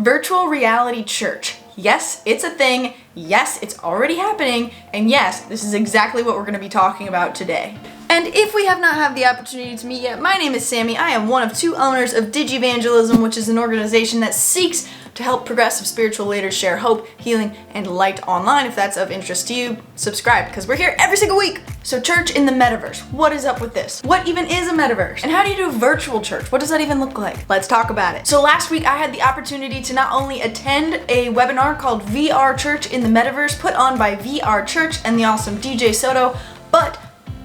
Virtual reality church. Yes, it's a thing. Yes, it's already happening. And yes, this is exactly what we're going to be talking about today. And if we have not had the opportunity to meet yet, my name is Sammy. I am one of two owners of Digivangelism, which is an organization that seeks to help progressive spiritual leaders share hope, healing, and light online. If that's of interest to you, subscribe, because we're here every single week. So church in the metaverse. What is up with this? What even is a metaverse? And how do you do virtual church? What does that even look like? Let's talk about it. So last week I had the opportunity to not only attend a webinar called VRChurch in the Metaverse put on by VRChurch and the awesome DJ Soto, but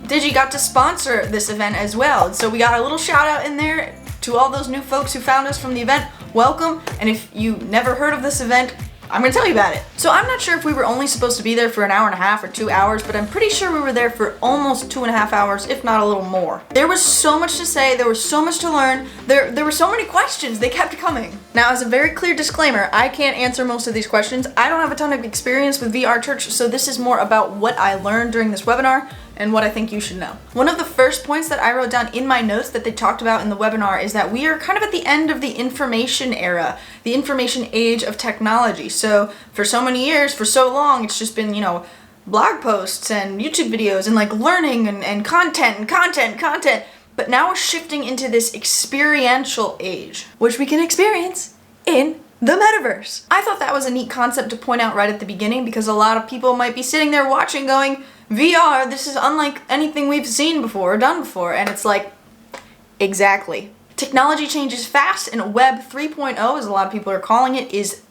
DIGI got to sponsor this event as well. And so we got a little shout out in there to all those new folks who found us from the event. Welcome. And if you never heard of this event, I'm gonna tell you about it. So I'm not sure if we were only supposed to be there for an hour and a half or 2 hours, but I'm pretty sure we were there for almost 2.5 hours, if not a little more. There was so much to say, there was so much to learn, there were so many questions, they kept coming. Now, as a very clear disclaimer, I can't answer most of these questions. I don't have a ton of experience with VRChurch, so this is more about what I learned during this webinar and what I think you should know. One of the first points that I wrote down in my notes that they talked about in the webinar is that we are kind of at the end of the information era, the information age of technology. So for so many years, for so long, it's just been, blog posts and YouTube videos and like learning and content. But now we're shifting into this experiential age, which we can experience in the metaverse. I thought that was a neat concept to point out right at the beginning, because a lot of people might be sitting there watching going, VR, this is unlike anything we've seen before or done before. And it's like, exactly. Technology changes fast, and Web 3.0, as a lot of people are calling it, is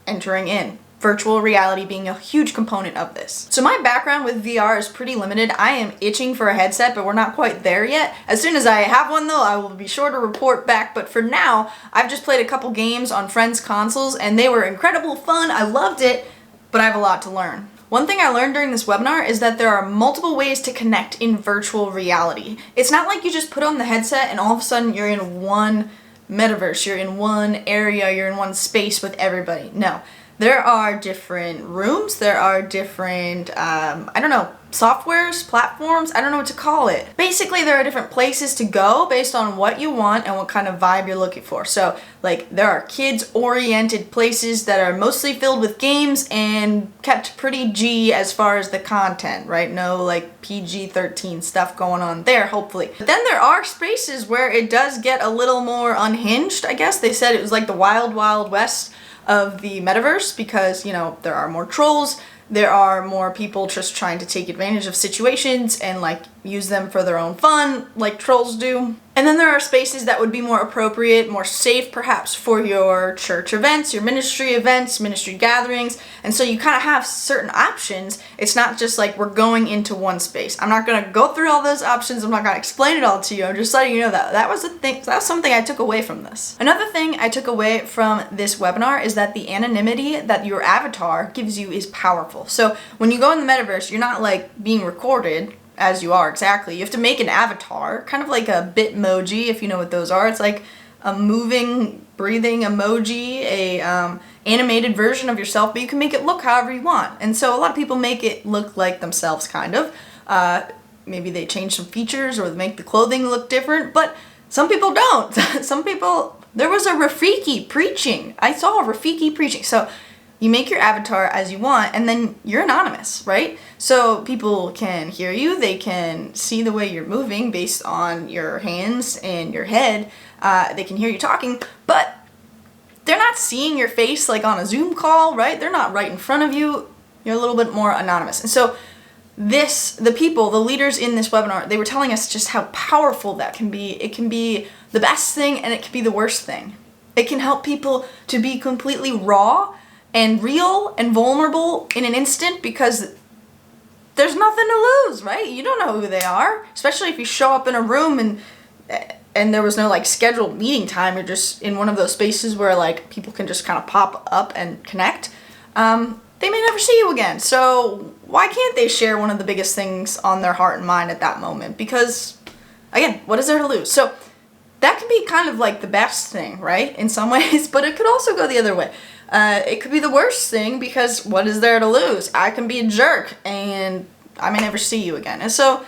entering in. Virtual reality being a huge component of this. So my background with VR is pretty limited. I am itching for a headset, but we're not quite there yet. As soon as I have one though, I will be sure to report back. But for now, I've just played a couple games on friends' consoles and they were incredible fun. I loved it, but I have a lot to learn. One thing I learned during this webinar is that there are multiple ways to connect in virtual reality. It's not like you just put on the headset and all of a sudden you're in one metaverse, you're in one area, you're in one space with everybody. No. There are different rooms, there are different, softwares, platforms, I don't know what to call it. Basically, there are different places to go based on what you want and what kind of vibe you're looking for. So, there are kids-oriented places that are mostly filled with games and kept pretty G as far as the content, right? No, PG-13 stuff going on there, hopefully. But then there are spaces where it does get a little more unhinged, I guess. They said it was like the Wild Wild West of the metaverse, because there are more trolls, there are more people just trying to take advantage of situations and use them for their own fun, like trolls do. And then there are spaces that would be more appropriate, more safe perhaps for your church events, your ministry events, ministry gatherings. And so you kind of have certain options. It's not just like we're going into one space. I'm not going to go through all those options. I'm not going to explain it all to you. I'm just letting you know that was a thing. That was something I took away from this. Another thing I took away from this webinar is that the anonymity that your avatar gives you is powerful. So when you go in the metaverse, you're not being recorded as you are exactly. You have to make an avatar, kind of like a Bitmoji, if you know what those are. It's like a moving, breathing emoji, a animated version of yourself, but you can make it look however you want. And so a lot of people make it look like themselves, kind of. Maybe they change some features or make the clothing look different, but some people don't. Some people, there was a Rafiki preaching. I saw a Rafiki preaching. So you make your avatar as you want, and then you're anonymous, right? So people can hear you, they can see the way you're moving based on your hands and your head. They can hear you talking, but they're not seeing your face like on a Zoom call, right? They're not right in front of you. You're a little bit more anonymous. And so the leaders in this webinar, they were telling us just how powerful that can be. It can be the best thing and it can be the worst thing. It can help people to be completely raw and real and vulnerable in an instant, because there's nothing to lose, right? You don't know who they are, especially if you show up in a room and there was no scheduled meeting time. You're just in one of those spaces where people can just kind of pop up and connect. They may never see you again. So why can't they share one of the biggest things on their heart and mind at that moment? Because again, what is there to lose? So that can be kind of the best thing, right? In some ways, but it could also go the other way. It could be the worst thing, because what is there to lose? I can be a jerk and I may never see you again. And so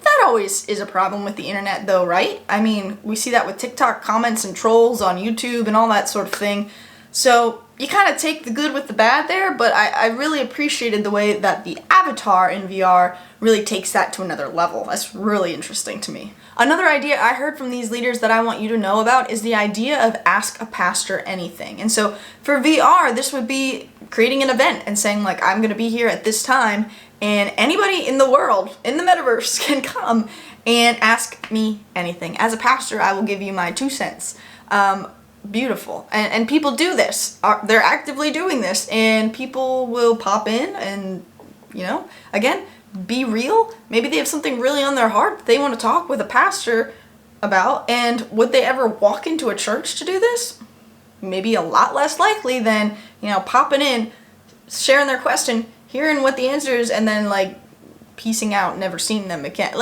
that always is a problem with the internet though, right? I mean, we see that with TikTok comments and trolls on YouTube and all that sort of thing. So you kind of take the good with the bad there, but I really appreciated the way that the avatar in VR really takes that to another level. That's really interesting to me. Another idea I heard from these leaders that I want you to know about is the idea of ask a pastor anything. And so for VR, this would be creating an event and saying like, I'm going to be here at this time, and anybody in the world, in the metaverse, can come and ask me anything. As a pastor, I will give you my 2 cents. Beautiful. And people do this. They're actively doing this, and people will pop in and, again, be real. Maybe they have something really on their heart that they want to talk with a pastor about, and would they ever walk into a church to do this? Maybe a lot less likely than, popping in, sharing their question, hearing what the answer is, and then, piecing out, never seeing them again.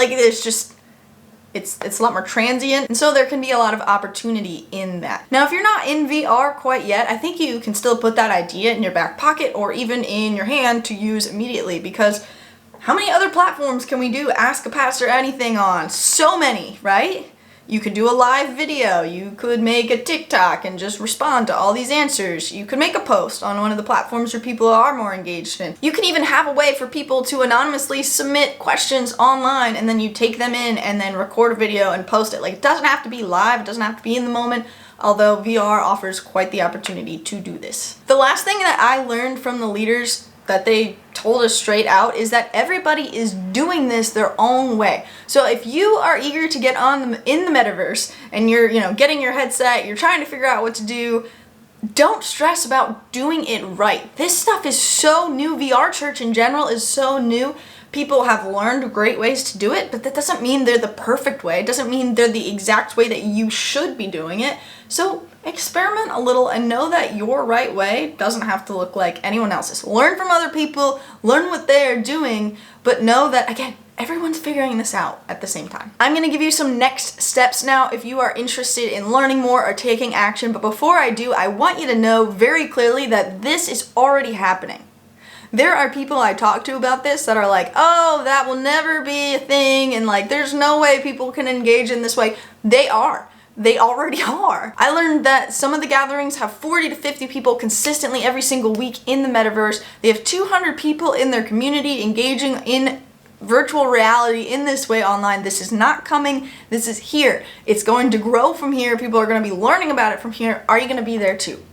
It's a lot more transient, and so there can be a lot of opportunity in that. Now, if you're not in VR quite yet, I think you can still put that idea in your back pocket or even in your hand to use immediately, because how many other platforms can we do Ask a Pastor Anything on? So many, right? You could do a live video, you could make a TikTok and just respond to all these answers. You could make a post on one of the platforms where people are more engaged in. You can even have a way for people to anonymously submit questions online, and then you take them in and then record a video and post it. It doesn't have to be live, it doesn't have to be in the moment, although VR offers quite the opportunity to do this. The last thing that I learned from the leaders that they told us straight out is that everybody is doing this their own way. So if you are eager to get in the metaverse and you're, getting your headset, you're trying to figure out what to do, don't stress about doing it right. This stuff is so new. VRChurch in general is so new. People have learned great ways to do it, but that doesn't mean they're the perfect way. It doesn't mean they're the exact way that you should be doing it. So experiment a little and know that your right way doesn't have to look like anyone else's. Learn from other people, learn what they're doing, but know that, again, everyone's figuring this out at the same time. I'm going to give you some next steps now if you are interested in learning more or taking action, but before I do, I want you to know very clearly that this is already happening. There are people I talk to about this that are like, oh, that will never be a thing, and there's no way people can engage in this way. They are. They already are. I learned that some of the gatherings have 40 to 50 people consistently every single week in the metaverse. They have 200 people in their community engaging in virtual reality in this way online. This is not coming. This is here. It's going to grow from here. People are going to be learning about it from here. Are you going to be there too?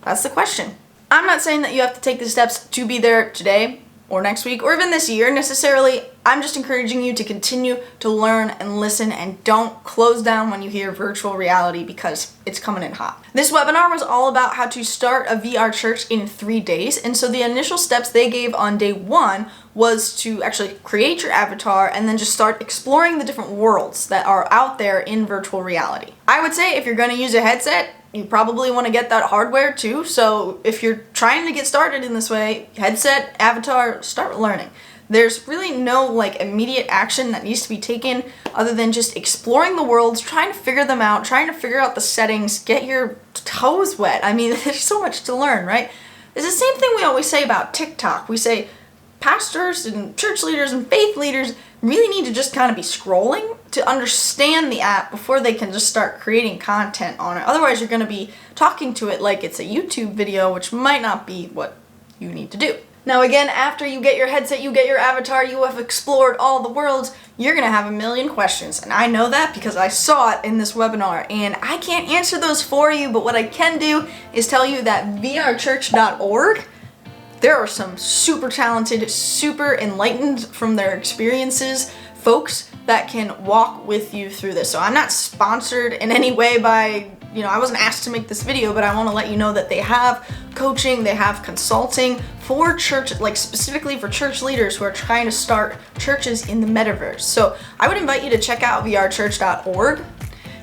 That's the question. I'm not saying that you have to take the steps to be there today or next week or even this year necessarily. I'm just encouraging you to continue to learn and listen, and don't close down when you hear virtual reality, because it's coming in hot. This webinar was all about how to start a VR church in 3 days, and so the initial steps they gave on day 1 was to actually create your avatar and then just start exploring the different worlds that are out there in virtual reality. I would say if you're going to use a headset, you probably want to get that hardware too. So if you're trying to get started in this way, headset, avatar, start learning. There's really no immediate action that needs to be taken other than just exploring the worlds, trying to figure them out, trying to figure out the settings, get your toes wet. I mean, there's so much to learn, right? It's the same thing we always say about TikTok. We say pastors and church leaders and faith leaders really need to just kind of be scrolling to understand the app before they can just start creating content on it. Otherwise, you're going to be talking to it like it's a YouTube video, which might not be what you need to do. Now again, after you get your headset, you get your avatar, you have explored all the worlds, you're going to have a million questions. And I know that because I saw it in this webinar, and I can't answer those for you, but what I can do is tell you that VRChurch.org, there are some super talented, super enlightened from their experiences folks that can walk with you through this. So I'm not sponsored in any way by, I wasn't asked to make this video, but I want to let you know that they have coaching, they have consulting for church, specifically for church leaders who are trying to start churches in the metaverse. So I would invite you to check out vrchurch.org.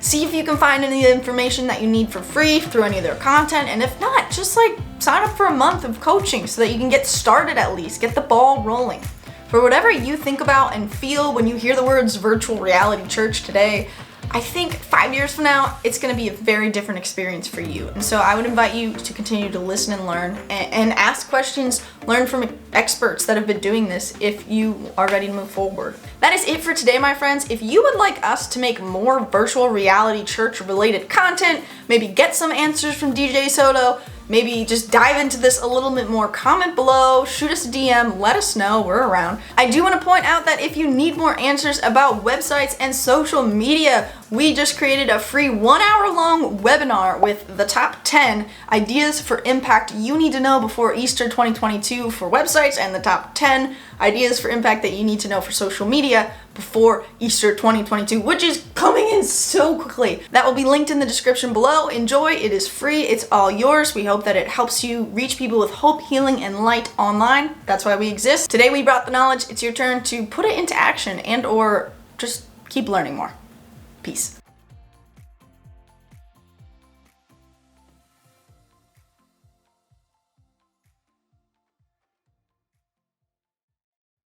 See if you can find any information that you need for free through any of their content, and if not, just sign up for a month of coaching so that you can get started, at least get the ball rolling. For whatever you think about and feel when you hear the words virtual reality church today, I think 5 years from now, it's going to be a very different experience for you. And so I would invite you to continue to listen and learn and ask questions, learn from experts that have been doing this if you are ready to move forward. That is it for today, my friends. If you would like us to make more virtual reality church related content, maybe get some answers from DJ Soto, maybe just dive into this a little bit more, comment below, shoot us a DM, let us know, we're around. I do want to point out that if you need more answers about websites and social media, we just created a free 1 hour long webinar with the top 10 ideas for impact you need to know before Easter 2022 for websites, and the top 10 ideas for impact that you need to know for social media before Easter 2022, which is coming in so quickly. That will be linked in the description below. Enjoy, it is free, it's all yours. We hope that it helps you reach people with hope, healing, and light online. That's why we exist. Today we brought the knowledge. It's your turn to put it into action and or just keep learning more. Peace.